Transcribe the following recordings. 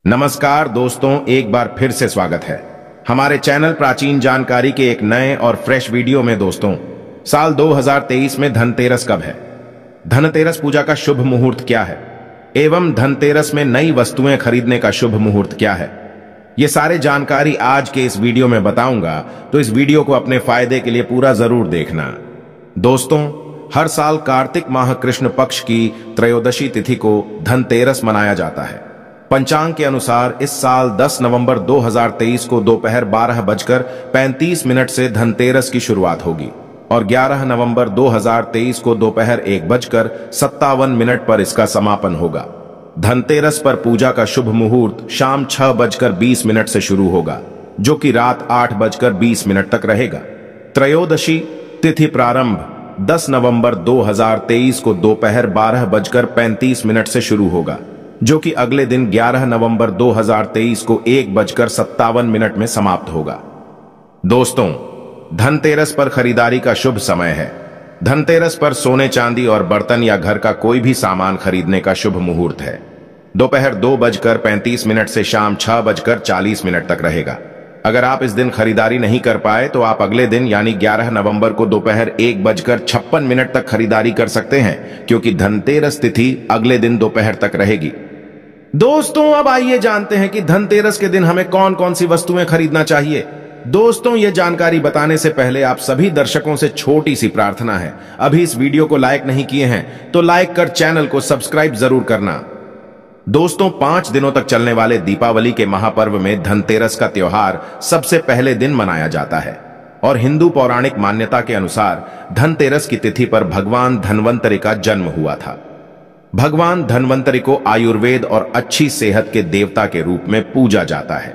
नमस्कार दोस्तों, एक बार फिर से स्वागत है हमारे चैनल प्राचीन जानकारी के एक नए और फ्रेश वीडियो में। दोस्तों, साल 2023 में धनतेरस कब है, धनतेरस पूजा का शुभ मुहूर्त क्या है एवं धनतेरस में नई वस्तुएं खरीदने का शुभ मुहूर्त क्या है, ये सारे जानकारी आज के इस वीडियो में बताऊंगा। तो इस वीडियो को अपने फायदे के लिए पूरा जरूर देखना। दोस्तों, हर साल कार्तिक माह कृष्ण पक्ष की त्रयोदशी तिथि को धनतेरस मनाया जाता है। पंचांग के अनुसार इस साल 10 नवंबर 2023 को दोपहर 12:35 से धनतेरस की शुरुआत होगी और 11 नवंबर 2023 को दोपहर 1:57 पर इसका समापन होगा। धनतेरस पर पूजा का शुभ मुहूर्त शाम 6:20 से शुरू होगा, जो कि रात 8:20 तक रहेगा। त्रयोदशी तिथि प्रारंभ 10 नवंबर 2023 को दोपहर 12:35 से शुरू होगा, जो कि अगले दिन 11 नवंबर 2023 को 1:57 में समाप्त होगा। दोस्तों, धनतेरस पर खरीदारी का शुभ समय है। धनतेरस पर सोने चांदी और बर्तन या घर का कोई भी सामान खरीदने का शुभ मुहूर्त है। दोपहर 2:35 से शाम 6:40 तक रहेगा। अगर आप इस दिन खरीदारी नहीं कर पाए तो आप अगले दिन यानी 11 नवंबर को दोपहर 1:56 तक खरीदारी कर सकते हैं, क्योंकि धनतेरस तिथि अगले दिन दोपहर तक रहेगी। दोस्तों, अब आइए जानते हैं कि धनतेरस के दिन हमें कौन कौन सी वस्तुएं खरीदना चाहिए। दोस्तों, यह जानकारी बताने से पहले आप सभी दर्शकों से छोटी सी प्रार्थना है। अभी इस वीडियो को लाइक नहीं किए हैं तो लाइक कर चैनल को सब्सक्राइब जरूर करना। दोस्तों, 5 दिनों तक चलने वाले दीपावली के महापर्व में धनतेरस का त्योहार सबसे पहले दिन मनाया जाता है और हिंदू पौराणिक मान्यता के अनुसार धनतेरस की तिथि पर भगवान धन्वंतरि का जन्म हुआ था। भगवान धन्वंतरि को आयुर्वेद और अच्छी सेहत के देवता के रूप में पूजा जाता है।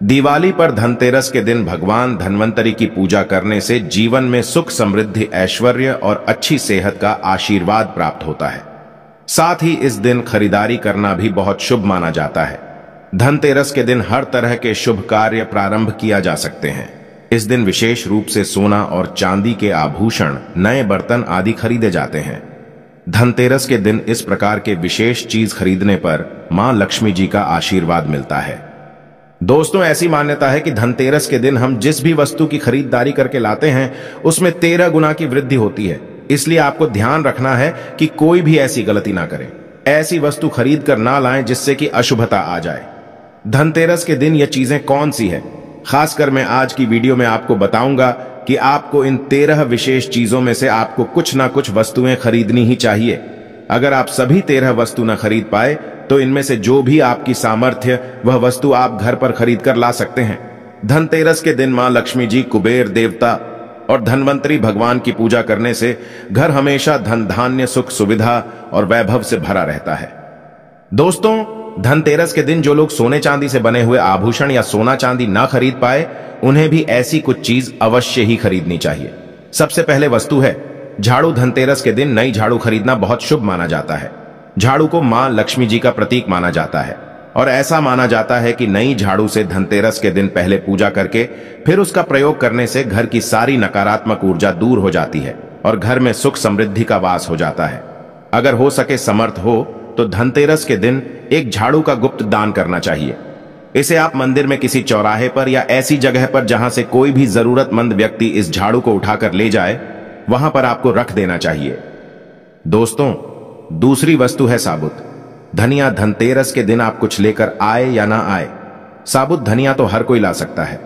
दिवाली पर धनतेरस के दिन भगवान धन्वंतरि की पूजा करने से जीवन में सुख समृद्धि ऐश्वर्य और अच्छी सेहत का आशीर्वाद प्राप्त होता है। साथ ही इस दिन खरीदारी करना भी बहुत शुभ माना जाता है। धनतेरस के दिन हर तरह के शुभ कार्य प्रारंभ किया जा सकते हैं। इस दिन विशेष रूप से सोना और चांदी के आभूषण, नए बर्तन आदि खरीदे जाते हैं। धनतेरस के दिन इस प्रकार के विशेष चीज खरीदने पर मां लक्ष्मी जी का आशीर्वाद मिलता है। दोस्तों, ऐसी मान्यता है कि धनतेरस के दिन हम जिस भी वस्तु की खरीदारी करके लाते हैं उसमें 13 गुना की वृद्धि होती है। इसलिए आपको ध्यान रखना है कि कोई भी ऐसी गलती ना करें। ऐसी वस्तु खरीद कर ना लाएं जिससे कि अशुभता आ जाए। धनतेरस के दिन ये चीजें कौन सी है, खासकर मैं आज की वीडियो में आपको बताऊंगा कि आपको इन 13 विशेष चीजों में से आपको कुछ ना कुछ वस्तुएं खरीदनी ही चाहिए। अगर आप सभी 13 वस्तु न खरीद पाए तो इनमें से जो भी आपकी सामर्थ्य वह वस्तु आप घर पर खरीद कर ला सकते हैं। धनतेरस के दिन मां लक्ष्मी जी, कुबेर देवता और धन्वंतरि भगवान की पूजा करने से घर हमेशा धन धान्य सुख सुविधा और वैभव से भरा रहता है। दोस्तों, धनतेरस के दिन जो लोग सोने चांदी से बने हुए आभूषण या सोना चांदी ना खरीद पाए उन्हें भी ऐसी कुछ चीज अवश्य ही खरीदनी चाहिए। सबसे पहले वस्तु है झाड़ू। धनतेरस के दिन नई झाड़ू खरीदना बहुत शुभ माना जाता है। झाड़ू को मां लक्ष्मी जी का प्रतीक माना जाता है और ऐसा माना जाता है कि नई झाड़ू से धनतेरस के दिन पहले पूजा करके फिर उसका प्रयोग करने से घर की सारी नकारात्मक ऊर्जा दूर हो जाती है और घर में सुख समृद्धि का वास हो जाता है। अगर हो सके, समर्थ हो तो धनतेरस के दिन एक झाड़ू का गुप्त दान करना चाहिए। इसे आप मंदिर में किसी चौराहे पर या ऐसी जगह पर जहां से कोई भी जरूरतमंद व्यक्ति इस झाड़ू को उठाकर ले जाए, वहां पर आपको रख देना चाहिए। दोस्तों, दूसरी वस्तु है साबुत धनिया। धनतेरस के दिन आप कुछ लेकर आए या ना आए, साबुत धनिया तो हर कोई ला सकता है।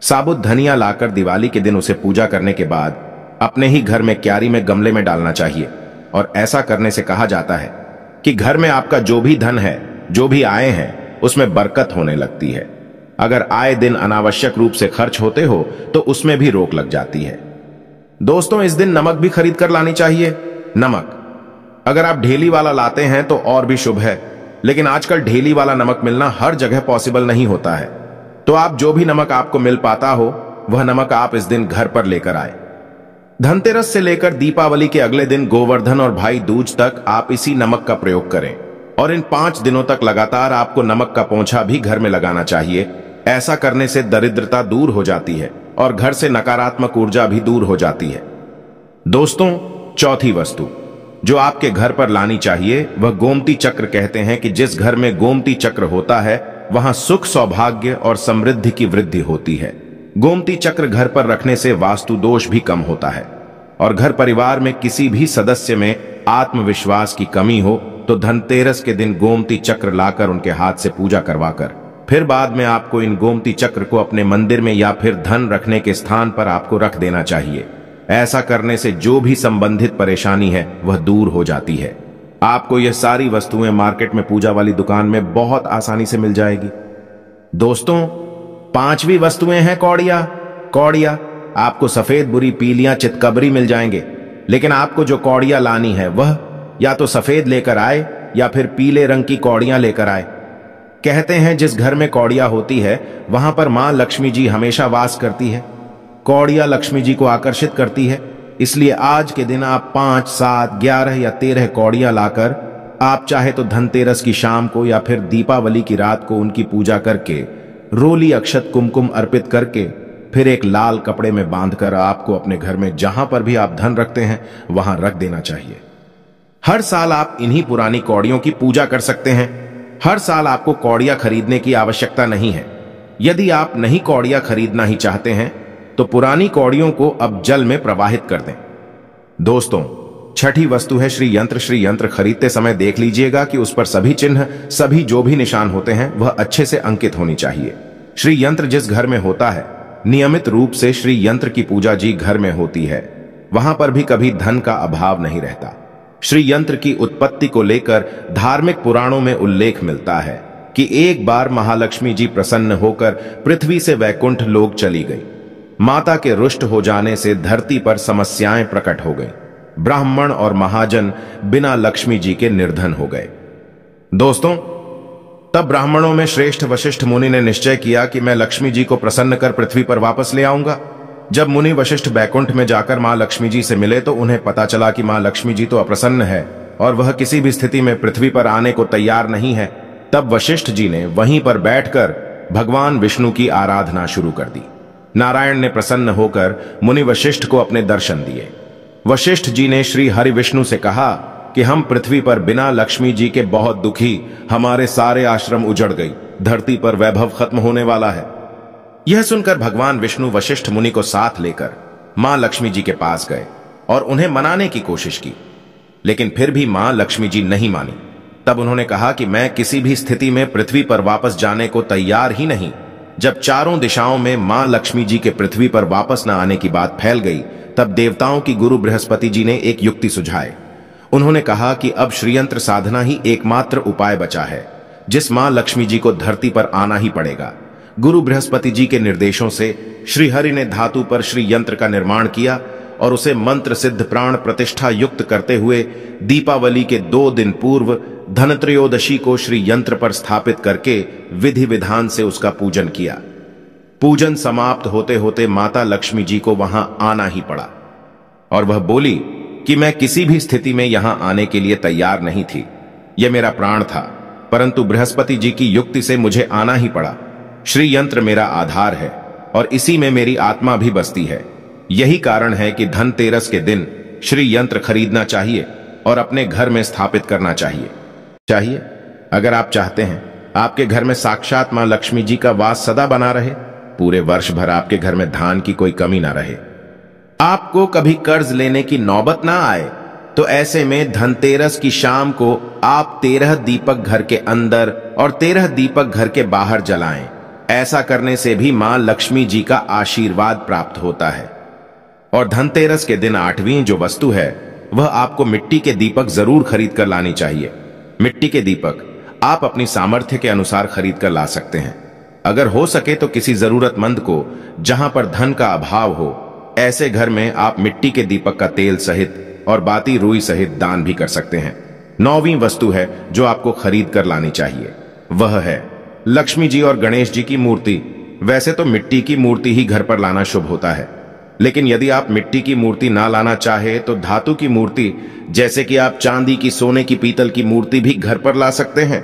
साबुत धनिया लाकर दिवाली के दिन उसे पूजा करने के बाद अपने ही घर में क्यारी में गमले में डालना चाहिए और ऐसा करने से कहा जाता है कि घर में आपका जो भी धन है, जो भी आए हैं, उसमें बरकत होने लगती है। अगर आए दिन अनावश्यक रूप से खर्च होते हो तो उसमें भी रोक लग जाती है। दोस्तों, इस दिन नमक भी खरीद कर लानी चाहिए। नमक अगर आप ढेली वाला लाते हैं तो और भी शुभ है, लेकिन आजकल ढेली वाला नमक मिलना हर जगह पॉसिबल नहीं होता है। तो आप जो भी नमक आपको मिल पाता हो वह नमक आप इस दिन घर पर लेकर आए। धनतेरस से लेकर दीपावली के अगले दिन गोवर्धन और भाई दूज तक आप इसी नमक का प्रयोग करें और इन 5 दिनों तक लगातार आपको नमक का पोंछा भी घर में लगाना चाहिए। ऐसा करने से दरिद्रता दूर हो जाती है और घर से नकारात्मक ऊर्जा भी दूर हो जाती है। दोस्तों, चौथी वस्तु जो आपके घर पर लानी चाहिए वह गोमती चक्र कहते हैं कि जिस घर में गोमती चक्र होता है वहां सुख, सौभाग्य और समृद्धि की वृद्धि होती है। गोमती चक्र घर पर रखने से वास्तु दोष भी कम होता है और घर परिवार में किसी भी सदस्य में आत्मविश्वास की कमी हो तो धनतेरस के दिन गोमती चक्र लाकर उनके हाथ से पूजा करवाकर फिर बाद में आपको इन गोमती चक्र को अपने मंदिर में या फिर धन रखने के स्थान पर आपको रख देना चाहिए। ऐसा करने से जो भी संबंधित परेशानी है वह दूर हो जाती है। आपको यह सारी वस्तुएं मार्केट में पूजा वाली दुकान में बहुत आसानी से मिल जाएगी। दोस्तों, 5वीं वस्तुएं हैं कौड़िया। कौड़िया आपको सफेद, बुरी, पीलियां, चितकबरी मिल जाएंगे, लेकिन आपको जो कौड़िया लानी है वह या तो सफेद लेकर आए या फिर पीले रंग की कौड़ियां लेकर आए। कहते हैं जिस घर में कौड़िया होती है वहां पर मां लक्ष्मी जी हमेशा वास करती है। कौड़िया लक्ष्मी जी को आकर्षित करती है, इसलिए आज के दिन आप 5, 7, 11 या 13 कौड़ियां लाकर आप चाहे तो धनतेरस की शाम को या फिर दीपावली की रात को उनकी पूजा करके रोली, अक्षत, कुमकुम अर्पित करके फिर एक लाल कपड़े में बांधकर आपको अपने घर में जहां पर भी आप धन रखते हैं वहां रख देना चाहिए। हर साल आप इन्हीं पुरानी कौड़ियों की पूजा कर सकते हैं। हर साल आपको कौड़ियां खरीदने की आवश्यकता नहीं है। यदि आप नहीं कौड़ियां खरीदना ही चाहते हैं तो पुरानी कौड़ियों को अब जल में प्रवाहित कर दें। दोस्तों, छठी वस्तु है श्री यंत्र। श्री यंत्र खरीदते समय देख लीजिएगा कि उस पर सभी चिन्ह, सभी जो भी निशान होते हैं वह अच्छे से अंकित होनी चाहिए। श्री यंत्र जिस घर में होता है, नियमित रूप से श्री यंत्र की पूजा जी घर में होती है, वहां पर भी कभी धन का अभाव नहीं रहता। श्री यंत्र की उत्पत्ति को लेकर धार्मिक पुराणों में उल्लेख मिलता है कि एक बार महालक्ष्मी जी प्रसन्न होकर पृथ्वी से वैकुंठ लोक चली गई। माता के रुष्ट हो जाने से धरती पर समस्याएं प्रकट हो गई। ब्राह्मण और महाजन बिना लक्ष्मी जी के निर्धन हो गए। दोस्तों, तब ब्राह्मणों में श्रेष्ठ वशिष्ठ मुनि ने निश्चय किया कि मैं लक्ष्मी जी को प्रसन्न कर पृथ्वी पर वापस ले आऊंगा। जब मुनि वशिष्ठ बैकुंठ में जाकर मां लक्ष्मी जी से मिले तो उन्हें पता चला कि मां लक्ष्मी जी तो अप्रसन्न है और वह किसी भी स्थिति में पृथ्वी पर आने को तैयार नहीं है। तब वशिष्ठ जी ने वहीं पर बैठकर भगवान विष्णु की आराधना शुरू कर दी। नारायण ने प्रसन्न होकर मुनि वशिष्ठ को अपने दर्शन दिए। वशिष्ठ जी ने श्री हरि विष्णु से कहा कि हम पृथ्वी पर बिना लक्ष्मी जी के बहुत दुखी, हमारे सारे आश्रम उजड़ गई, धरती पर वैभव खत्म होने वाला है। यह सुनकर भगवान विष्णु वशिष्ठ मुनि को साथ लेकर मां लक्ष्मी जी के पास गए और उन्हें मनाने की कोशिश की, लेकिन फिर भी मां लक्ष्मी जी नहीं मानी। तब उन्होंने कहा कि मैं किसी भी स्थिति में पृथ्वी पर वापस जाने को तैयार ही नहीं। जब चारों दिशाओं में मां लक्ष्मी जी के पृथ्वी पर वापस न आने की बात फैल गई, तब देवताओं की गुरु बृहस्पति जी ने एक युक्ति सुझाई। उन्होंने कहा कि अब श्रीयंत्र साधना ही एकमात्र उपाय बचा है, जिस मां लक्ष्मी जी को धरती पर आना ही पड़ेगा। गुरु बृहस्पति जी के निर्देशों से श्रीहरि ने धातु पर श्री यंत्र का निर्माण किया और उसे मंत्र सिद्ध प्राण प्रतिष्ठा युक्त करते हुए दीपावली के 2 दिन पूर्व धनत्रयोदशी को श्री यंत्र पर स्थापित करके विधि विधान से उसका पूजन किया। पूजन समाप्त होते होते माता लक्ष्मी जी को वहां आना ही पड़ा और वह बोली कि मैं किसी भी स्थिति में यहां आने के लिए तैयार नहीं थी। यह मेरा प्राण था, परंतु बृहस्पति जी की युक्ति से मुझे आना ही पड़ा। श्री यंत्र मेरा आधार है और इसी में मेरी आत्मा भी बसती है। यही कारण है कि धनतेरस के दिन श्री यंत्र खरीदना चाहिए और अपने घर में स्थापित करना चाहिए। अगर आप चाहते हैं आपके घर में साक्षात मां लक्ष्मी जी का वास सदा बना रहे, पूरे वर्ष भर आपके घर में धान की कोई कमी ना रहे, आपको कभी कर्ज लेने की नौबत ना आए, तो ऐसे में धनतेरस की शाम को आप 13 दीपक घर के अंदर और 13 दीपक घर के बाहर जलाएं। ऐसा करने से भी मां लक्ष्मी जी का आशीर्वाद प्राप्त होता है। और धनतेरस के दिन 8वीं जो वस्तु है वह आपको मिट्टी के दीपक जरूर खरीद कर लानी चाहिए। मिट्टी के दीपक आप अपनी सामर्थ्य के अनुसार खरीद कर ला सकते हैं। अगर हो सके तो किसी जरूरतमंद को, जहां पर धन का अभाव हो, ऐसे घर में आप मिट्टी के दीपक का तेल सहित और बाती रुई सहित दान भी कर सकते हैं। 9वीं वस्तु है जो आपको खरीद कर लानी चाहिए, वह है लक्ष्मी जी और गणेश जी की मूर्ति। वैसे तो मिट्टी की मूर्ति ही घर पर लाना शुभ होता है, लेकिन यदि आप मिट्टी की मूर्ति ना लाना चाहे तो धातु की मूर्ति, जैसे कि आप चांदी की, सोने की, पीतल की मूर्ति भी घर पर ला सकते हैं।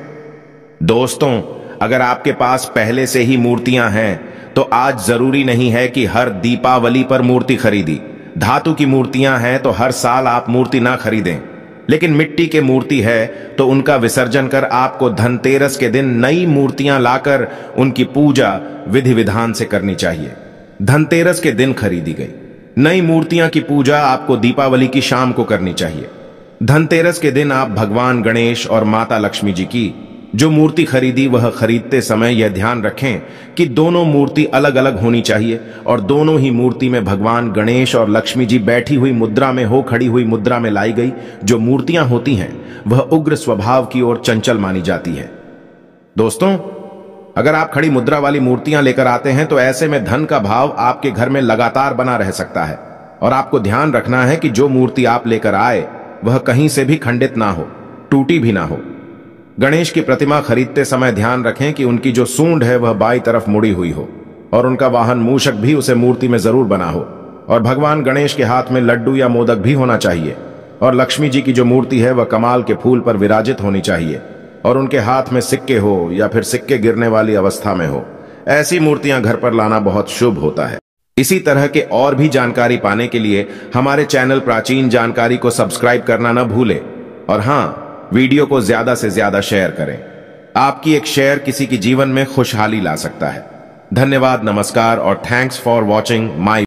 दोस्तों, अगर आपके पास पहले से ही मूर्तियां हैं तो आज जरूरी नहीं है कि हर दीपावली पर मूर्ति खरीदी। धातु की मूर्तियां हैं तो हर साल आप मूर्ति ना खरीदें। लेकिन मिट्टी की मूर्ति है तो उनका विसर्जन कर आपको धनतेरस के दिन नई मूर्तियां लाकर उनकी पूजा विधि विधान से करनी चाहिए। धनतेरस के दिन खरीदी गई नई मूर्तियां की पूजा आपको दीपावली की शाम को करनी चाहिए। धनतेरस के दिन आप भगवान गणेश और माता लक्ष्मी जी की जो मूर्ति खरीदी वह खरीदते समय यह ध्यान रखें कि दोनों मूर्ति अलग अलग होनी चाहिए और दोनों ही मूर्ति में भगवान गणेश और लक्ष्मी जी बैठी हुई मुद्रा में हो, खड़ी हुई मुद्रा में लाई गई जो मूर्तियां होती हैं वह उग्र स्वभाव की ओर चंचल मानी जाती है। दोस्तों, अगर आप खड़ी मुद्रा वाली मूर्तियां लेकर आते हैं तो ऐसे में धन का भाव आपके घर में लगातार बना रह सकता है और आपको ध्यान रखना है कि जो मूर्ति आप लेकर आए वह कहीं से भी खंडित ना हो, टूटी भी ना हो। गणेश की प्रतिमा खरीदते समय ध्यान रखें कि उनकी जो सूंड है वह बाईं तरफ मुड़ी हुई हो और उनका वाहन मूषक भी उसे मूर्ति में जरूर बना हो और भगवान गणेश के हाथ में लड्डू या मोदक भी होना चाहिए और लक्ष्मी जी की जो मूर्ति है वह कमाल के फूल पर विराजित होनी चाहिए और उनके हाथ में सिक्के हो या फिर सिक्के गिरने वाली अवस्था में हो। ऐसी मूर्तियां घर पर लाना बहुत शुभ होता है। इसी तरह के और भी जानकारी पाने के लिए हमारे चैनल प्राचीन जानकारी को सब्सक्राइब करना न भूलें और हाँ, वीडियो को ज्यादा से ज्यादा शेयर करें। आपकी एक शेयर किसी की जीवन में खुशहाली ला सकता है। धन्यवाद, नमस्कार और थैंक्स फॉर वॉचिंग माय